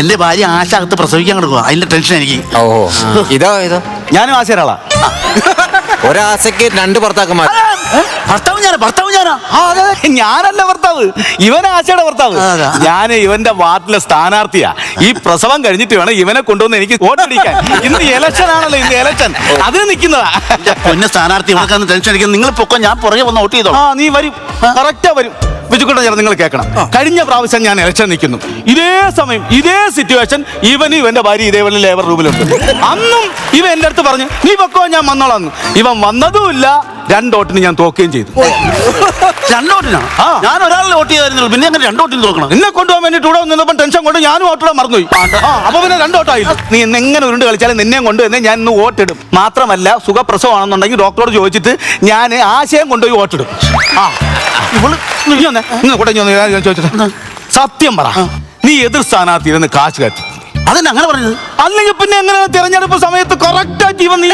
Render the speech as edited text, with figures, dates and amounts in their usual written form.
എന്റെ ഭാര്യ ആശ അകത്ത് പ്രസവിക്കാൻ കിടക്കുക, അതിന്റെ ടെൻഷൻ എനിക്ക്. ഓ ഇതോ ഞാനും ആശയൊരാളാ. ഒരാശയ്ക്ക് 2 ഭർത്താക്കന്മാർ. ഭർത്താവ് ഞാനാ. ഞാനല്ല ഭർത്താവ്, ഇവൻ ആശയുടെ ഭർത്താവ്. ഞാൻ ഇവന്റെ വാർഡിലെ സ്ഥാനാർത്ഥിയാ. ഈ പ്രസവം കഴിഞ്ഞിട്ട് വേണം ഇവനെ കൊണ്ടുവന്ന് എനിക്ക് വോട്ടടിക്കാൻ. ഇന്ന് ഇലക്ഷൻ ആണല്ലോ, ഇന്ന് ഇലക്ഷൻ അത് നിൽക്കുന്നതാ. പൊന്നെ സ്ഥാനാർത്ഥി ടെൻഷൻ അടിക്കുന്നത്. നിങ്ങൾ പൊക്കോ, ഞാൻ പുറകെ വന്ന് വോട്ട് ചെയ്തോ. നീ വരും, കറക്റ്റാ വരും. വിജുക്കുട്ട ചേർന്ന് നിങ്ങൾ കേൾക്കണം. കഴിഞ്ഞ പ്രാവശ്യം ഞാൻ ഇലക്ഷൻ നിൽക്കുന്നു, ഇതേ സമയം ഇതേ സിറ്റുവേഷൻ ഇവനും ഇവന്റെ ഭാര്യ ഇതേപോലെ ലേബർ റൂമിലുണ്ട്. അന്നും ഇവൻ എന്റെ അടുത്ത് പറഞ്ഞു നീ വെക്കോ ഞാൻ വന്നോളാം. ഇവൻ വന്നതുമില്ല, 2 വോട്ടിന് ഞാൻ തോക്കുകയും ചെയ്തു. 2 വോട്ടിനാ? ഞാൻ ഒരാളെ വോട്ട് ചെയ്തായിരുന്നു, പിന്നെ അങ്ങനെ 2 വോട്ടിന് തോക്കണം. നിന്നെ കൊണ്ടുപോകാൻ വേണ്ടിട്ട് ഇവിടെ നിന്നപ്പോൾ ടെൻഷൻ കൊണ്ട് ഞാനും വോട്ടിടാൻ മറന്നുപോയി. അപ്പൊ പിന്നെ 2 വോട്ടായില്ല. നീ എങ്ങനെ ഉരുണ്ട് കളിച്ചാലും നിന്നെയും കൊണ്ട് തന്നെ ഞാൻ ഇന്ന് വോട്ടിടും. മാത്രമല്ല സുഖപ്രസവമാണെന്നുണ്ടെങ്കിൽ ഡോക്ടറോട് ചോദിച്ചിട്ട് ഞാൻ ആശയം കൊണ്ടുപോയി വോട്ടിടും. ചോദിച്ചിട്ട് സത്യം പറ, നീ എതിർ സ്ഥാനാർത്ഥി ഇരുന്ന് കാശ് കയറ്റി. അതെന്നെ അങ്ങനെ പറഞ്ഞത്? അല്ലെങ്കിൽ പിന്നെ എങ്ങനെ തെരഞ്ഞെടുപ്പ് സമയത്ത് കറക്റ്റായിട്ട് ഇവൻ നീ